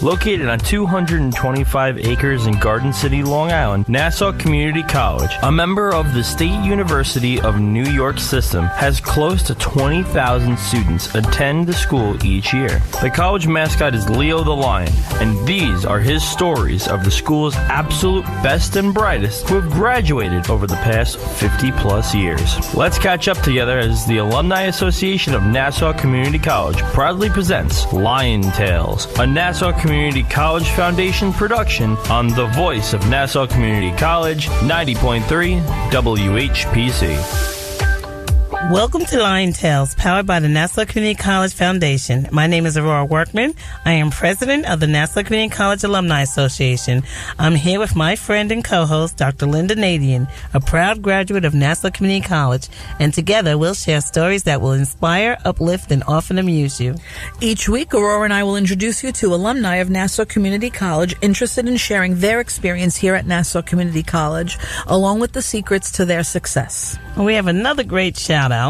Located on 225 acres in Garden City, Long Island, Nassau Community College, a member of the State University of New York system, has close to 20,000 students attend the school each year. The college mascot is Leo the Lion, and these are his stories of the school's absolute best and brightest who have graduated over the past 50-plus years. Let's catch up together as the Alumni Association of Nassau Community College proudly presents Lion Tales, a Nassau Community College Foundation production on the voice of Nassau Community College, 90.3 WHPC. Welcome to Lion Tales, powered by the Nassau Community College Foundation. My name is Aurora Workman. I am president of the Nassau Community College Alumni Association. I'm here with my friend and co-host, Dr. Lynnda Nadien, a proud graduate of Nassau Community College, and together we'll share stories that will inspire, uplift, and often amuse you. Each week, Aurora and I will introduce you to alumni of Nassau Community College interested in sharing their experience here at Nassau Community College, along with the secrets to their success. We have another great shout out.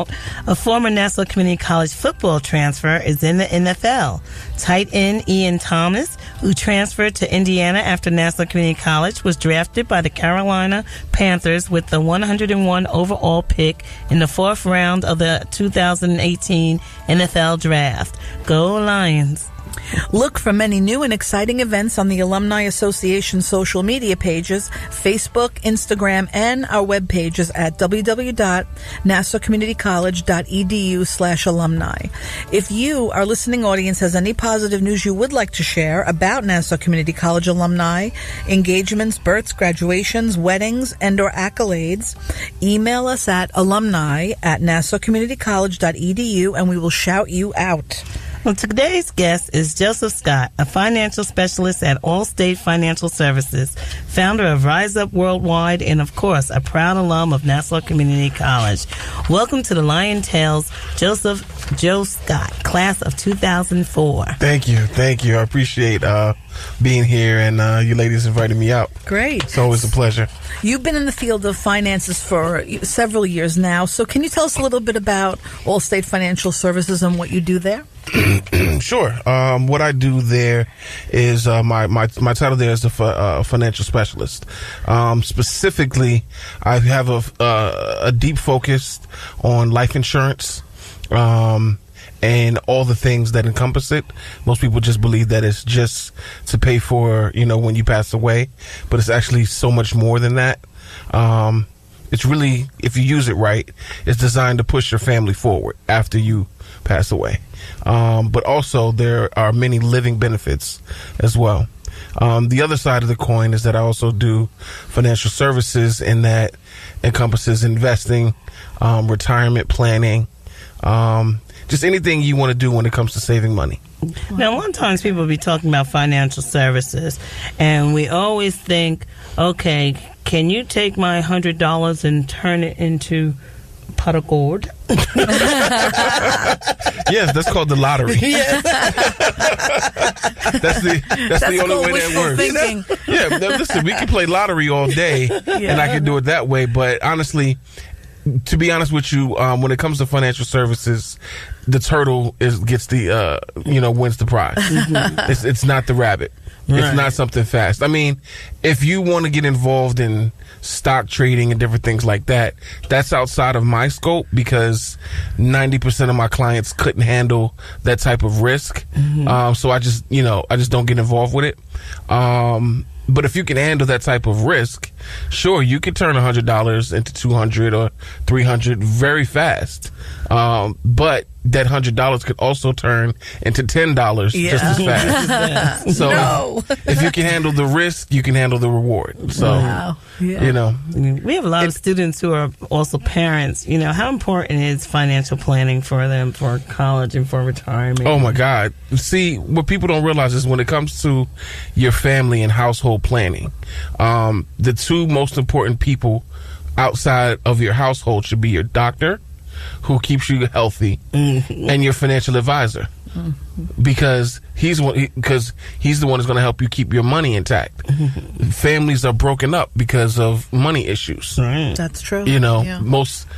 A former Nassau Community College football transfer is in the NFL. Tight end Ian Thomas, who transferred to Indiana after Nassau Community College, was drafted by the Carolina Panthers with the 101 overall pick in the fourth round of the 2018 NFL Draft. Go Lions! Look for many new and exciting events on the Alumni Association social media pages, Facebook, Instagram, and our web pages at www.nassaucommunitycollege.edu/alumni. If you, our listening audience, has any positive news you would like to share about Nassau Community College alumni, engagements, births, graduations, weddings, and or accolades, email us at alumni@nassaucommunitycollege.edu and we will shout you out. Well, today's guest is Joseph Scott, a financial specialist at Allstate Financial Services, founder of Rise Up Worldwide, and, of course, a proud alum of Nassau Community College. Welcome to the Lion Tales, Joe Scott, class of 2004. Thank you. I appreciate being here, and you ladies invited me out. Great. It's always a pleasure. You've been in the field of finances for several years now, so can you tell us a little bit about Allstate Financial Services and what you do there? Sure. What I do there is my title there is a financial specialist. Specifically, I have a deep focus on life insurance. And all the things that encompass it. Most people just believe that it's just to pay for, when you pass away, but it's actually so much more than that. It's really, if you use it right, it's designed to push your family forward after you pass away. But also there are many living benefits as well. The other side of the coin is that I also do financial services, and that encompasses investing, retirement planning, just anything you want to do when it comes to saving money. Now, a lot of times people be talking about financial services, and we always think, okay, can you take my $100 and turn it into a pot of gold? Yes, that's called the lottery. That's the only way that works. Thinking. Yeah, listen, we can play lottery all day, and I can do it that way, but honestly, to be honest with you, when it comes to financial services, the turtle gets the wins the prize. Mm-hmm. It's not the rabbit. Right. It's not something fast. I mean, if you want to get involved in stock trading and different things like that, that's outside of my scope, because 90% of my clients couldn't handle that type of risk. Mm-hmm. So I just don't get involved with it. But if you can handle that type of risk, sure, you can turn $100 into $200 or $300 very fast. But that $100 could also turn into $10 just as fast. So if you can handle the risk, you can handle the reward. So, we have a lot of students who are also parents. How important is financial planning for them for college and for retirement? Oh, my God. See, what people don't realize is when it comes to your family and household planning, the two most important people outside of your household should be your doctor, who keeps you healthy, mm-hmm. and your financial advisor, mm-hmm. because he's the one that's going to help you keep your money intact. Mm-hmm. Families are broken up because of money issues. Right. That's true. Most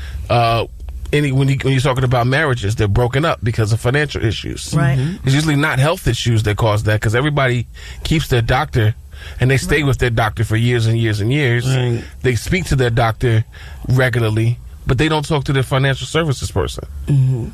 when you're talking about marriages, they're broken up because of financial issues. Right. It's usually not health issues that cause that, because everybody keeps their doctor and they stay with their doctor for years and years and years. Right. They speak to their doctor regularly, but they don't talk to their financial services person.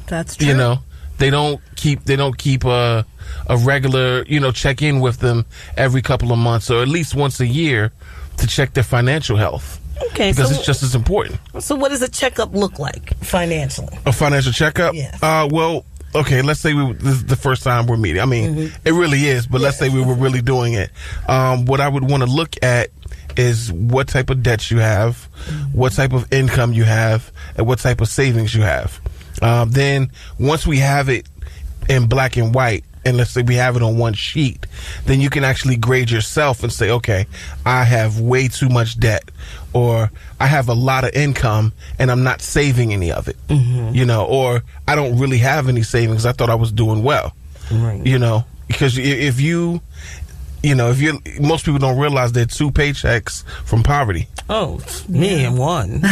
That's true. You know, they don't keep a regular, check in with them every couple of months or at least once a year to check their financial health. Okay, Because it's just as important. So what does a checkup look like financially? A financial checkup? Yes. Well, okay, let's say this is the first time we're meeting. I mean, it really is, but let's say we were really doing it. What I would want to look at is what type of debts you have, what type of income you have, and what type of savings you have. Then once we have it in black and white, and let's say we have it on one sheet, then you can actually grade yourself and say, okay, I have way too much debt, or I have a lot of income and I'm not saving any of it, or I don't really have any savings. I thought I was doing well, Right. Because if most people don't realize they're 2 paychecks from poverty. Oh, me and one.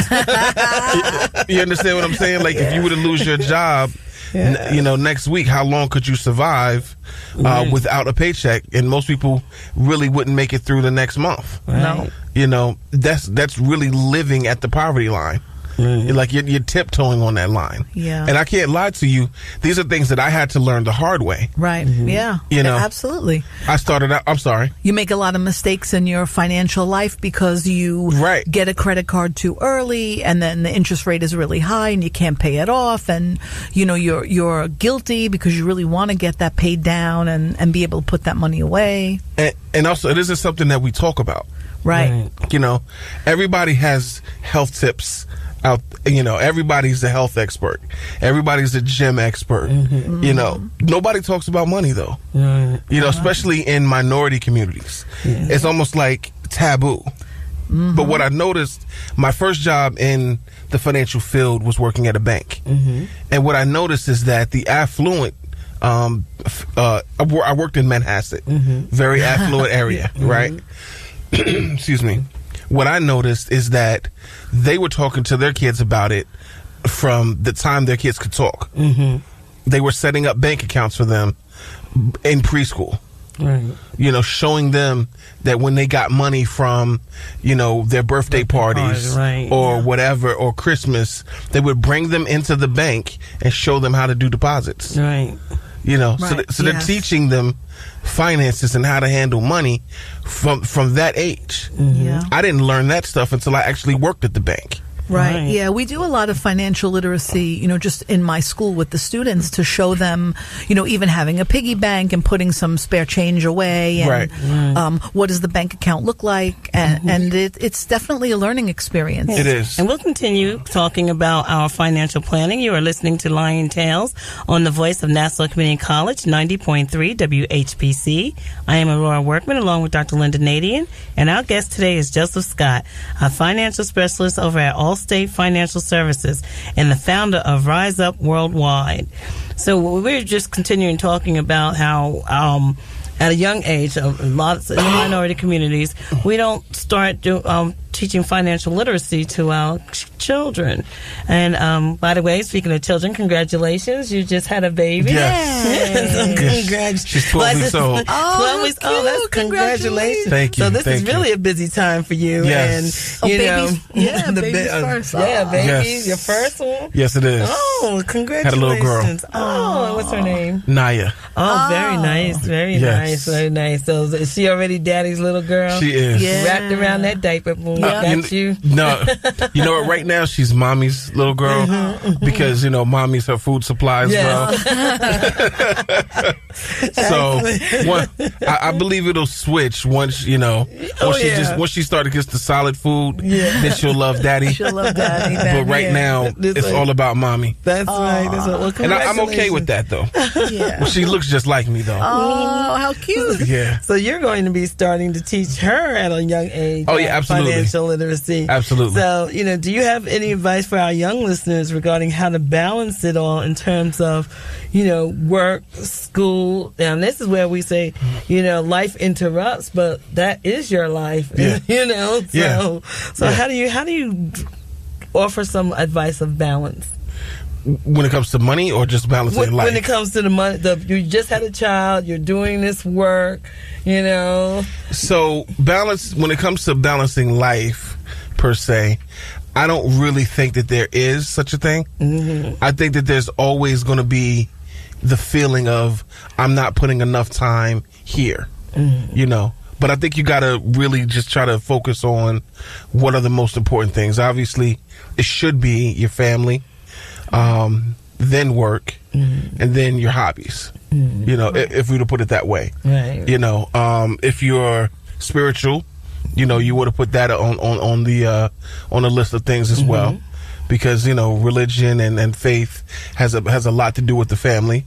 You understand what I'm saying? Like, if you were to lose your job, next week, how long could you survive without a paycheck? And most people really wouldn't make it through the next month. Right. That's really living at the poverty line. Like you're tiptoeing on that line. Yeah. And I can't lie to you. These are things that I had to learn the hard way. Right. Yeah. Absolutely. I started out, I'm sorry. You make a lot of mistakes in your financial life because you get a credit card too early, and then the interest rate is really high and you can't pay it off, and you're guilty because you really want to get that paid down and be able to put that money away. And also, it isn't something that we talk about. Right. Everybody has health tips out. Everybody's a health expert. Everybody's a gym expert. Nobody talks about money though. Especially in minority communities. It's almost like taboo. But what I noticed, my first job in the financial field was working at a bank. And what I noticed is that the affluent, I worked in Manhasset, very affluent area, right? Excuse me. What I noticed is that they were talking to their kids about it from the time their kids could talk. They were setting up bank accounts for them in preschool. Right. Showing them that when they got money from, their birthday parties or whatever, or Christmas, they would bring them into the bank and show them how to do deposits. Right. So they're teaching them finances and how to handle money from that age. I didn't learn that stuff until I actually worked at the bank. Right. Yeah, we do a lot of financial literacy, just in my school with the students to show them, even having a piggy bank and putting some spare change away. And, what does the bank account look like? And it's definitely a learning experience. It is. And we'll continue talking about our financial planning. You are listening to Lion Tales on the voice of Nassau Community College, 90.3 WHPC. I am Aurora Workman, along with Dr. Lynnda Nadien. And our guest today is Joseph Scott, a financial specialist over at Allstate Financial Services and the founder of Rise Up Worldwide. So we're just continuing talking about how at a young age, a lot of minority communities, we don't start teaching financial literacy to our children. And by the way, speaking of children, congratulations. You just had a baby. Yes. She's 12 weeks old. 12 weeks old. That's congratulations. Thank you. So this is really a busy time for you. Yes. And, baby's first. Baby, your first one? Yes, it is. Oh, congratulations. Had a little girl. Oh, what's her name? Naya. Oh, very nice. Very nice. Very nice. So is she already daddy's little girl? She is. Yeah. Wrapped around that diaper. Boom. That's you? No. You know what? Right now, she's mommy's little girl because, mommy's her food supply as well. So I believe it'll switch once, once she started to get the solid food, then she'll love daddy. She'll love daddy. But right now, it's all about mommy. That's right. That's what, and I'm okay with that, though. Yeah. Well, she looks just like me, though. Oh, how cute. Yeah. So you're going to be starting to teach her at a young age. Oh, yeah, absolutely. Financial literacy. Absolutely. So, do you have any advice for our young listeners regarding how to balance it all in terms of, work, school? And this is where we say, life interrupts, but that is your life. Yeah. So how do you offer some advice of balance? When it comes to money or just balancing life? When it comes to the money, you just had a child, you're doing this work, you know. So when it comes to balancing life, per se, I don't really think that there is such a thing. Mm-hmm. I think that there's always going to be the feeling of, I'm not putting enough time here, you know. But I think you got to really just try to focus on what are the most important things. Obviously, it should be your family, then work, and then your hobbies. You know, if we were to put it that way. Right. You know, if you're spiritual, you know, you would have put that on the list of things as well, because you know, religion and faith has a lot to do with the family.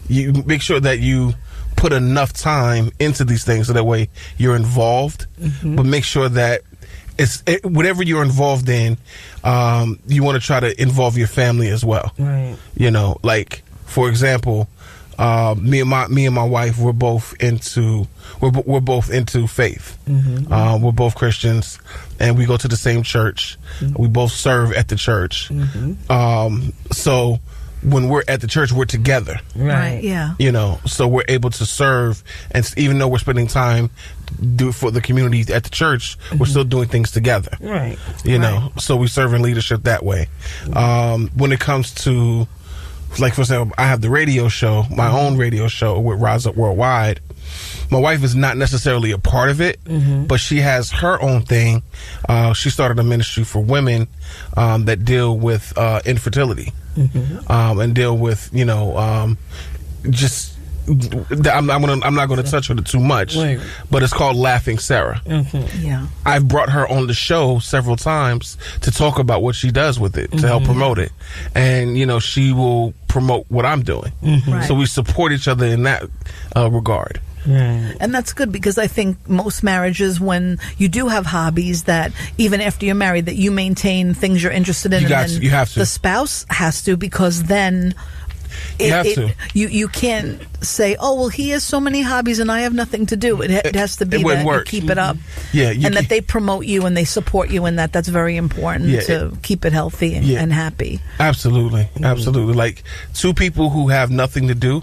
You make sure that you put enough time into these things so that way you're involved, but make sure that whatever you're involved in, you want to try to involve your family as well. Right. You know, like for example, me and my wife, we're both into faith. We're both Christians, and we go to the same church. We both serve at the church. So when we're at the church, we're together. Right. Yeah. You know, so we're able to serve, and even though we're spending time do for the community at the church, we're still doing things together. Right. You know, so we serve in leadership that way. When it comes to, like, for example, I have the radio show, my own radio show with Rise Up Worldwide. My wife is not necessarily a part of it, but she has her own thing. She started a ministry for women that deal with infertility, and deal with, you know, just. I'm not going to touch on it too much, but it's called Laughing Sarah. Yeah, I've brought her on the show several times to talk about what she does with it, to help promote it, and you know, she will promote what I'm doing. So we support each other in that regard. And that's good, because I think most marriages, when you do have hobbies, that even after you're married, that you maintain things you're interested in. You have to. The spouse has to, because then you can't say, oh, well, he has so many hobbies and I have nothing to do. It has to be that you keep it up. And that they promote you and they support you in that. That's very important to keep it healthy and happy. Absolutely. Absolutely. Like two people who have nothing to do,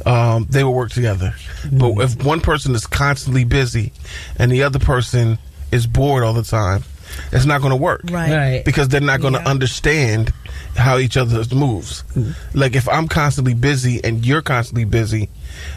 they will work together. But if one person is constantly busy and the other person is bored all the time, it's not going to work. Right. Because they're not going to understand how each other moves. Like if I'm constantly busy and you're constantly busy,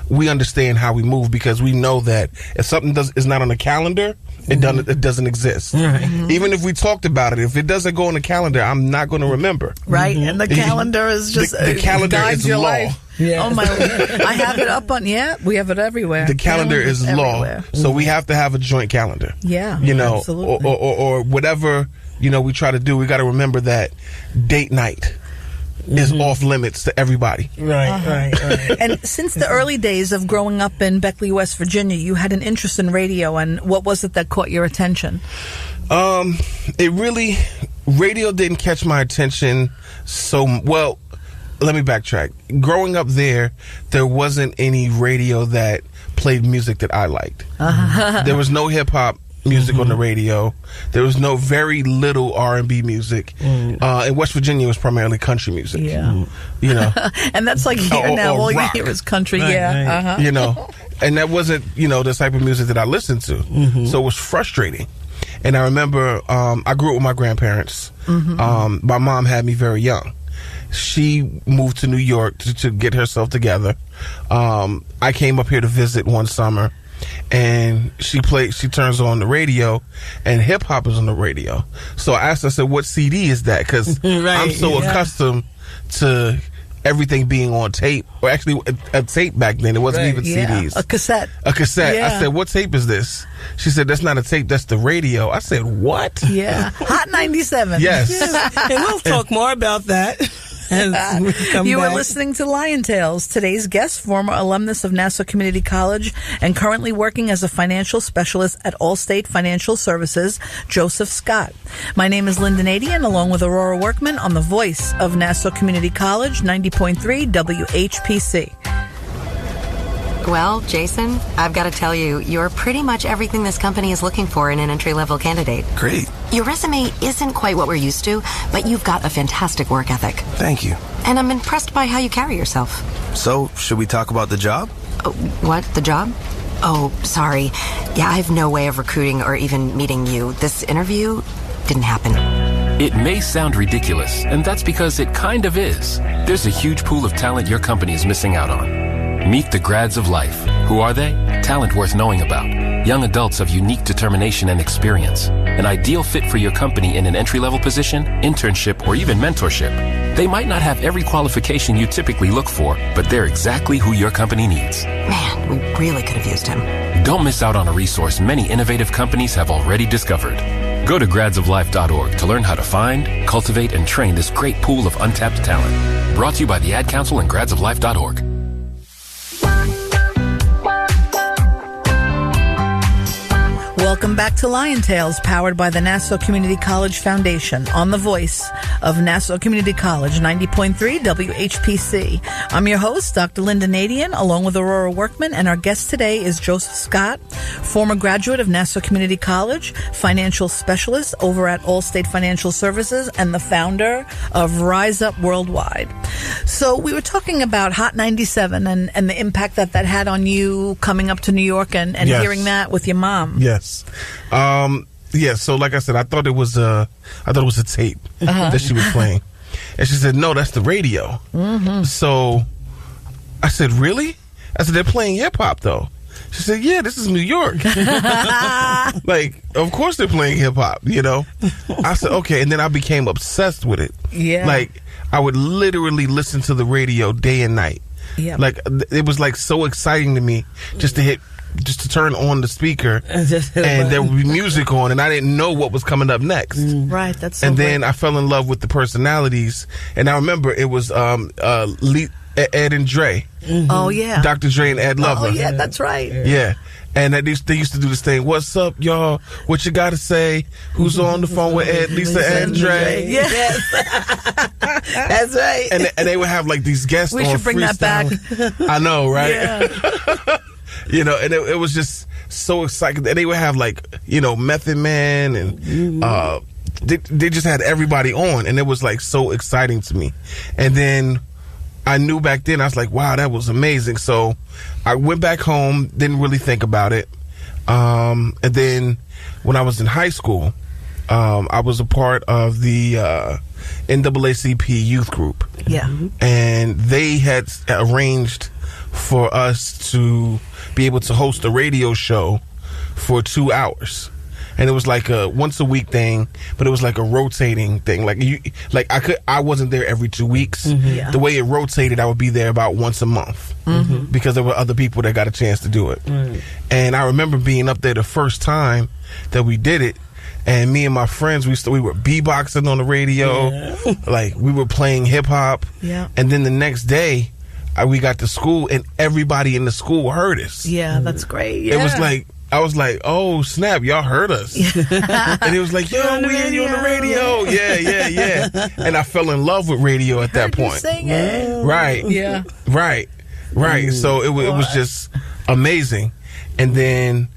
we understand how we move, because we know that if something is not on the calendar, it doesn't exist. Even if we talked about it, if it doesn't go on the calendar, I'm not going to remember. Right. And the calendar is just the calendar is law. Life. Yeah. Oh my! I have it up on. Yeah, we have it everywhere. The calendar is law, so we have to have a joint calendar. Yeah, you know, absolutely. or whatever, you know, we try to do. We got to remember that date night is off limits to everybody. Right. And since the early days of growing up in Beckley, West Virginia, you had an interest in radio. And what was it that caught your attention? Radio didn't catch my attention so well. Let me backtrack. Growing up there wasn't any radio that played music that I liked. There was no hip hop music on the radio. There was very little R&B music. In West Virginia, it was primarily country music. Yeah. You know. And that's like here now. All you hear is country. Right. You know. And that wasn't, you know, the type of music that I listened to. So it was frustrating. And I remember I grew up with my grandparents. My mom had me very young. She moved to New York to get herself together. I came up here to visit one summer, and she turns on the radio, and hip hop is on the radio. So I asked her, I said, what CD is that? Because I'm so accustomed to everything being on tape, or actually a tape back then. It wasn't even CDs. A cassette. Yeah. I said, what tape is this? She said, that's not a tape, that's the radio. I said, what? Yeah. Hot 97. Yes. And we'll talk more about that. You are listening to Lion Tales. Today's guest, former alumnus of Nassau Community College and currently working as a financial specialist at Allstate Financial Services, Joseph Scott. My name is Lynnda Nadien, along with Aurora Workman, on the voice of Nassau Community College, 90.3 WHPC. Well, Jason, I've got to tell you, you're pretty much everything this company is looking for in an entry-level candidate. Great. Your resume isn't quite what we're used to, but you've got a fantastic work ethic. Thank you. And I'm impressed by how you carry yourself. So, should we talk about the job? What? The job? Oh, sorry. Yeah, I have no way of recruiting or even meeting you. This interview didn't happen. It may sound ridiculous, and that's because it kind of is. There's a huge pool of talent your company is missing out on. Meet the grads of life. Who are they? Talent worth knowing about. Young adults of unique determination and experience. An ideal fit for your company in an entry-level position, internship, or even mentorship. They might not have every qualification you typically look for, but they're exactly who your company needs. Man, we really could have used him. Don't miss out on a resource many innovative companies have already discovered. Go to gradsoflife.org to learn how to find, cultivate, and train this great pool of untapped talent. Brought to you by the Ad Council and gradsoflife.org. Welcome back to Lion Tales, powered by the Nassau Community College Foundation, on the voice of Nassau Community College, 90.3 WHPC. I'm your host, Dr. Lynnda Nadien, along with Aurora Workman, and our guest today is Joseph Scott, former graduate of Nassau Community College, financial specialist over at Allstate Financial Services, and the founder of Rise Up Worldwide. So we were talking about Hot 97 and the impact that had on you coming up to New York and Yes. hearing that with your mom. Yes. So like I said, I thought it was a tape that she was playing. And she said, "No, that's the radio." Mm-hmm. So I said, "Really?" I said, "They're playing hip hop though." She said, "Yeah, this is New York." Like, of course they're playing hip hop, you know? I said, "Okay." And then I became obsessed with it. Yeah. Like, I would literally listen to the radio day and night. Yeah. Like, it was like so exciting to me just to turn on the speaker and there would be music on, and I didn't know what was coming up next. Right, that's so and great. then I fell in love with the personalities, and I remember it was Ed and Dre. Mm-hmm. Oh, yeah. Dr. Dre and Ed Lover. Oh, yeah, that's right. Yeah. And they used to do this thing. "What's up, y'all? What you got to say? Who's on the phone with Ed, Lisa, and Dre?" Yes. That's right. And they would have like these guests We on should bring that back. I know, right? Yeah. You know, and it was just so exciting. And they would have like, you know, Method Man and they just had everybody on, and it was like so exciting to me. And then I knew back then, I was like, wow, that was amazing. So I went back home, didn't really think about it. And then when I was in high school, I was a part of the NAACP youth group. Yeah. And they had arranged for us to be able to host a radio show for 2 hours. And it was like a once a week thing, but it was like a rotating thing. I wasn't there every 2 weeks. Mm-hmm. Yeah. The way it rotated, I would be there about once a month because there were other people that got a chance to do it. And I remember being up there the first time that we did it, and me and my friends, we were beatboxing on the radio, like we were playing hip hop. Yeah. And then the next day, we got to school, and everybody in the school heard us. Yeah, that's great. Yeah. It was like, I was like, "Oh snap, y'all heard us." And it was like, "Yo, we hear you on the radio." Yeah. And I fell in love with radio at that point. Sing it. Right. Yeah. Right. So it was just amazing. And then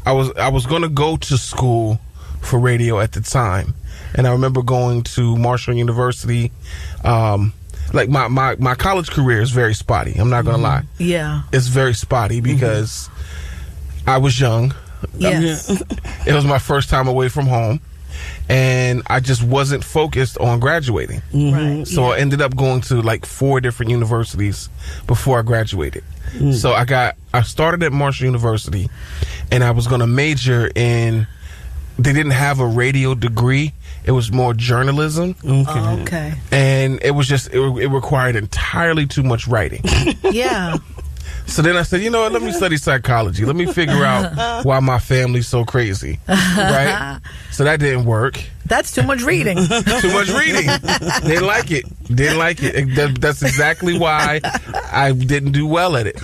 I was going to go to school for radio at the time, and I remember going to Marshall University. Like my college career is very spotty. I'm not gonna lie. Yeah. It's very spotty because I was young. Yes. It was my first time away from home, and I just wasn't focused on graduating. Right. So I ended up going to like 4 different universities before I graduated. So I started at Marshall University, and I was going to major in. They didn't have a radio degree. It was more journalism. Okay. And it was just, it required entirely too much writing. Yeah. So then I said, you know what, let me study psychology. Let me figure out why my family's so crazy. Right? So that didn't work. That's too much reading. Too much reading. Didn't like it. That's exactly why I didn't do well at it.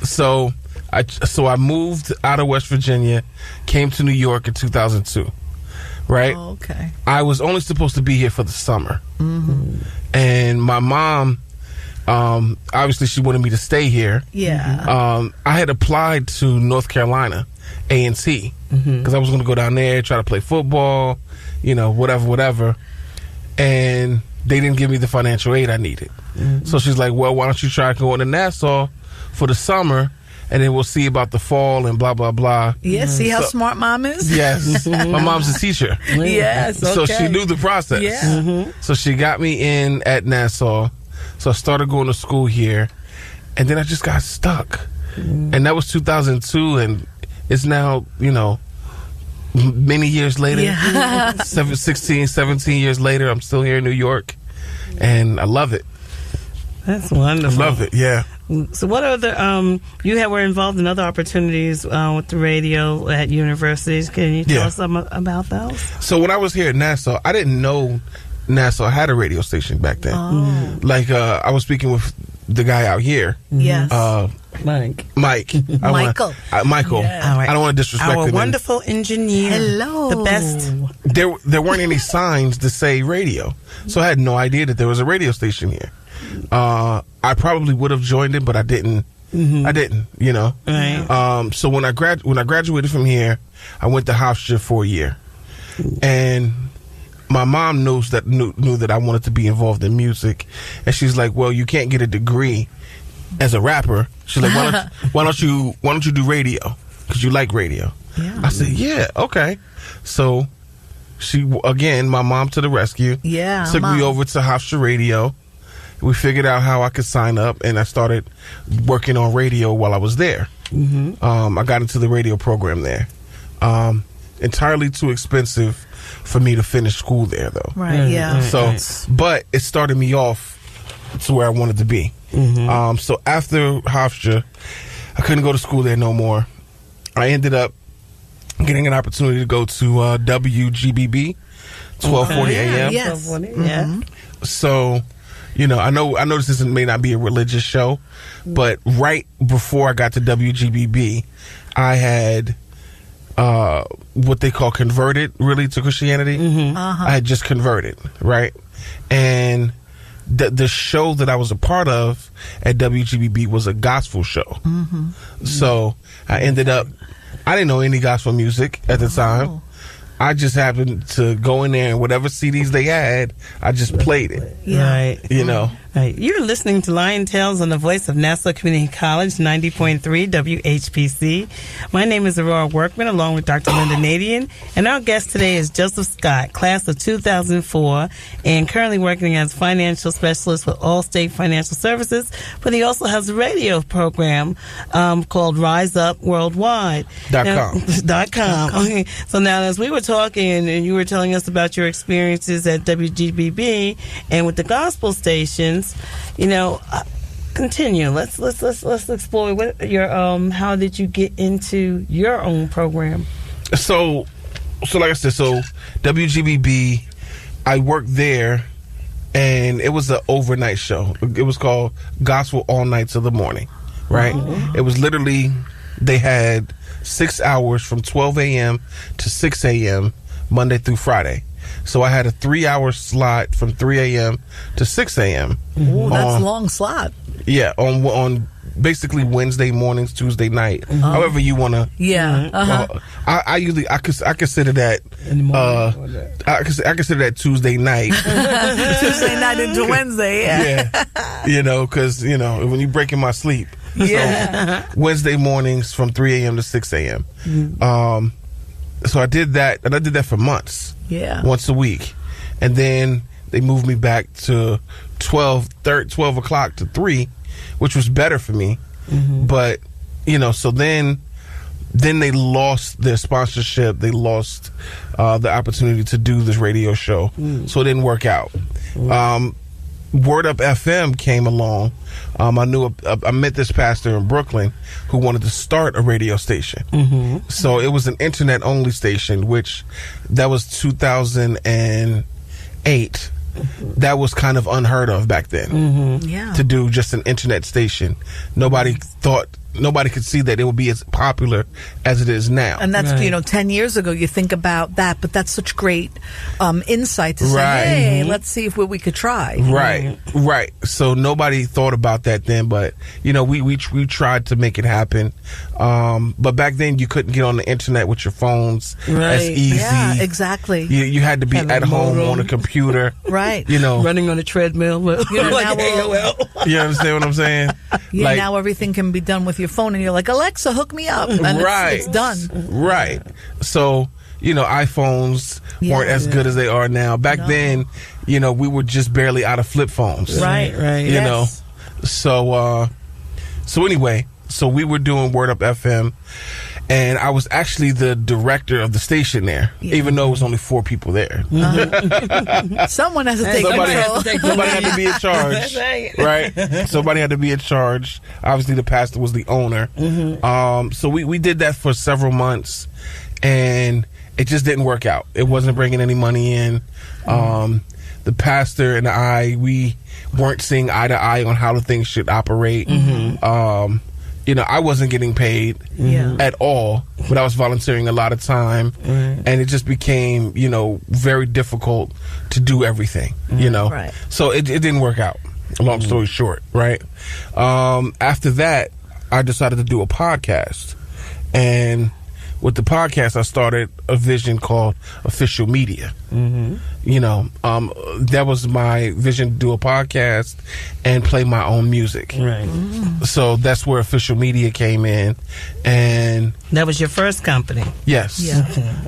So I moved out of West Virginia, came to New York in 2002. Right? Oh, okay. I was only supposed to be here for the summer. And my mom Obviously, she wanted me to stay here. Yeah. I had applied to North Carolina A&T because I was going to go down there, try to play football, whatever. And they didn't give me the financial aid I needed. So she's like, well, why don't you try going to Nassau for the summer, and then we'll see about the fall and blah, blah, blah. Yeah, see how smart mom is? Yes. My mom's a teacher. Yes, okay. So she knew the process. Yeah. So she got me in at Nassau. So I started going to school here, and then I just got stuck. And that was 2002, and it's now, many years later, 16, 17 years later, I'm still here in New York, and I love it. That's wonderful. I love it, yeah. So what other, were involved in other opportunities with the radio at universities. Can you tell us something about those? So when I was here at Nassau, I didn't know Nassau had a radio station back then. I was speaking with the guy out here. Yes. Mike. Michael. Michael. Yeah. All right. I don't want to disrespect Our him. wonderful engineer. Hello. The best. There weren't any signs to say radio, so I had no idea that there was a radio station here. I probably would have joined it, but I didn't. I didn't. Right. So when I graduated from here, I went to Hofstra for a year, and my mom knew that I wanted to be involved in music, and she's like, "Well, you can't get a degree as a rapper." She's like, "Why don't you do radio? Because you like radio." Yeah. I said, "Yeah, okay." So my mom to the rescue. Yeah. Took me over to Hofstra Radio. We figured out how I could sign up, and I started working on radio while I was there. I got into the radio program there. Entirely too expensive for me to finish school there, though. Right, yeah. So, but it started me off to where I wanted to be. So after Hofstra, I couldn't go to school there no more. I ended up getting an opportunity to go to WGBB, 1240 AM. Yes. Yeah. So, I know this may not be a religious show, but right before I got to WGBB, I had what they call converted really to Christianity. I had just converted, right? And the show that I was a part of at WGBB was a gospel show. So I ended up, I didn't know any gospel music at the time. I just happened to go in there, and whatever CDs they had, I just played it. Yeah. Right. Right. You're listening to Lion Tales on the voice of Nassau Community College, 90.3 WHPC. My name is Aurora Workman, along with Dr. Lynnda Nadien, and our guest today is Joseph Scott, class of 2004, and currently working as financial specialist with Allstate Financial Services, but he also has a radio program called Rise Up Worldwide. .com. Okay. So now, as we were talking, and you were telling us about your experiences at WGBB and with the gospel stations, continue. Let's explore what your how did you get into your own program? So like I said, WGBB, I worked there, and it was an overnight show. It was called Gospel All Night Till the Morning, right? It was literally, they had 6 hours from 12 a.m. to 6 a.m. Monday through Friday. So I had a 3-hour slot from 3 a.m. to 6 a.m. Ooh, that's a long slot. Yeah, on basically Wednesday mornings, Tuesday night, however you want to. Yeah. I consider that. I consider that Tuesday night. Tuesday night into Wednesday. Yeah. Because when you breaking my sleep. Yeah. So Wednesday mornings from 3 a.m. to 6 a.m. So I did that, and I did that for months. Yeah. Once a week. And then they moved me back to 12 o'clock to 3, which was better for me. But, so then they lost their sponsorship. They lost the opportunity to do this radio show. So it didn't work out. Word Up FM came along. I met this pastor in Brooklyn who wanted to start a radio station. So it was an internet only station, which that was 2008. That was kind of unheard of back then. Yeah. To do just an internet station. Nobody thought nobody could see that it would be as popular as it is now. And that's, 10 years ago, you think about that, but that's such great insight to say, hey, let's see if we could try. Right. So nobody thought about that then, but, we tried to make it happen. But back then, you couldn't get on the internet with your phones as easy. Yeah, exactly. You had to be at home on a computer. Right. Running on a treadmill. You understand what I'm saying? Yeah, now everything can be done with your phone, and you're like, Alexa, hook me up. And it's done. Right. So, iPhones weren't as good as they are now. Back then, we were just barely out of flip phones. Right. You know? So anyway, so we were doing Word Up FM, and I was actually the director of the station there, even though it was only 4 people there. Someone has to take control. Somebody had to be in charge. That's right? Somebody had to be in charge. Obviously, the pastor was the owner. So we did that for several months, and it just didn't work out. It wasn't bringing any money in. The pastor and I, we weren't seeing eye to eye on how the things should operate. I wasn't getting paid at all, but I was volunteering a lot of time, and it just became, very difficult to do everything, Right. So it didn't work out, long story short, right? After that, I decided to do a podcast, and with the podcast, I started a vision called Official Media. That was my vision, to do a podcast and play my own music. Right. So that's where Official Media came in. And that was your first company? Yes.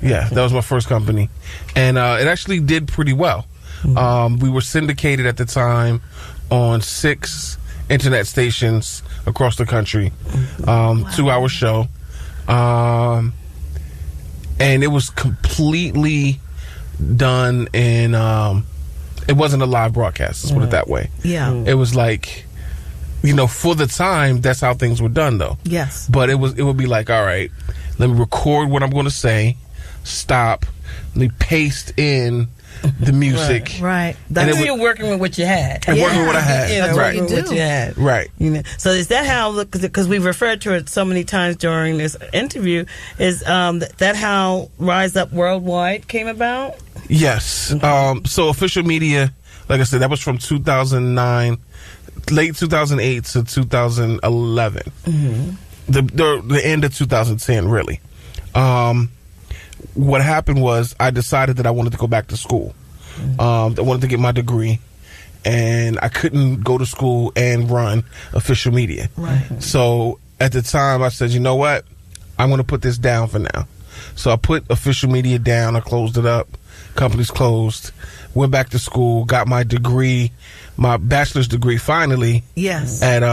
Yeah, that was my first company. And it actually did pretty well. We were syndicated at the time on 6 internet stations across the country. 2-hour show. And it was completely done in, it wasn't a live broadcast, let's put it that way. Yeah. It was like, for the time, that's how things were done, though. Yes. But it would be like, all right, let me record what I'm going to say, stop, let me paste in the music. Right. That's when you're working with what you had. And working with what I had. That's right. what you had. Right. So is that how, because we've referred to it so many times during this interview, is that how Rise Up Worldwide came about? Yes. So Official Media, like I said, that was from 2009, late 2008 to 2011. The end of 2010, really. What happened was I decided that I wanted to go back to school. I wanted to get my degree, and I couldn't go to school and run Official Media. Right. So at the time, I said, you know what? I'm going to put this down for now. So I put Official Media down. I closed it up. Company's closed. Went back to school. Got my degree, my bachelor's degree, finally. Yes. At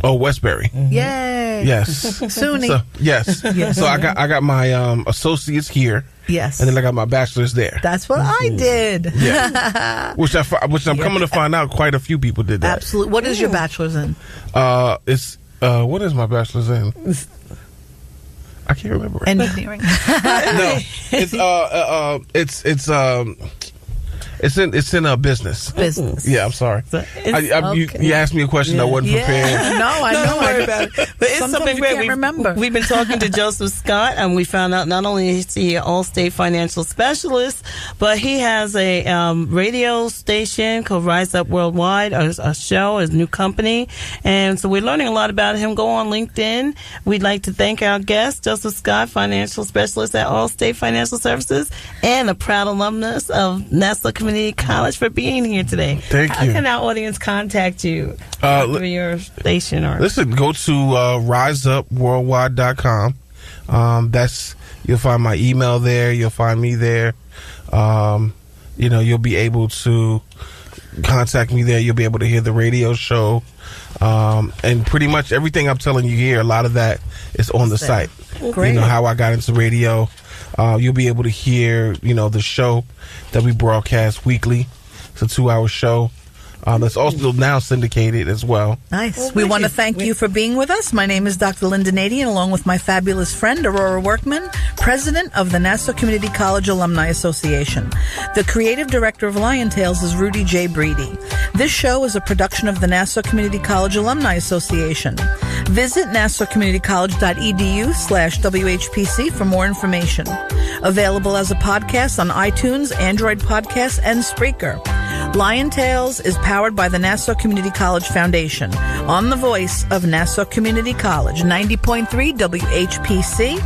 Westbury. Yay. Yes. SUNY. So, yes. So I got my associates here. Yes. And then I got my bachelor's there. That's what I did. Yeah. which I'm coming to find out quite a few people did that. Absolutely. What is your bachelor's in? It's what is my bachelor's in? I can't remember. Engineering. No. It's in a business. Business. Yeah, I'm sorry. You asked me a question I wasn't prepared. No, I know. Don't worry about it. But it's Sometimes something you great. can't remember. We've been talking to Joseph Scott, and we found out not only is he an Allstate financial specialist, but he has a radio station called Rise Up Worldwide, a show, his new company. And so we're learning a lot about him. Go on LinkedIn. We'd like to thank our guest, Joseph Scott, financial specialist at Allstate Financial Services, and a proud alumnus of Nassau Community College, for being here today. Thank you. How can our audience contact you through your station? Or listen, go to riseupworldwide.com. You'll find my email there. You'll find me there. You'll be able to contact me there. You'll be able to hear the radio show. And pretty much everything I'm telling you here, a lot of that is on the site. Great. How I got into radio. You'll be able to hear, the show that we broadcast weekly. It's a 2-hour show. That's also now syndicated as well. Nice. We want to thank you for being with us. My name is Dr. Lynnda Nadien, along with my fabulous friend, Aurora Workman, president of the Nassau Community College Alumni Association. The creative director of Lion Tales is Rudy J. Breedy. This show is a production of the Nassau Community College Alumni Association. Visit nassaucommunitycollege.edu/WHPC for more information. Available as a podcast on iTunes, Android Podcasts, and Spreaker. Lion Tales is powered by the Nassau Community College Foundation on the voice of Nassau Community College, 90.3 WHPC,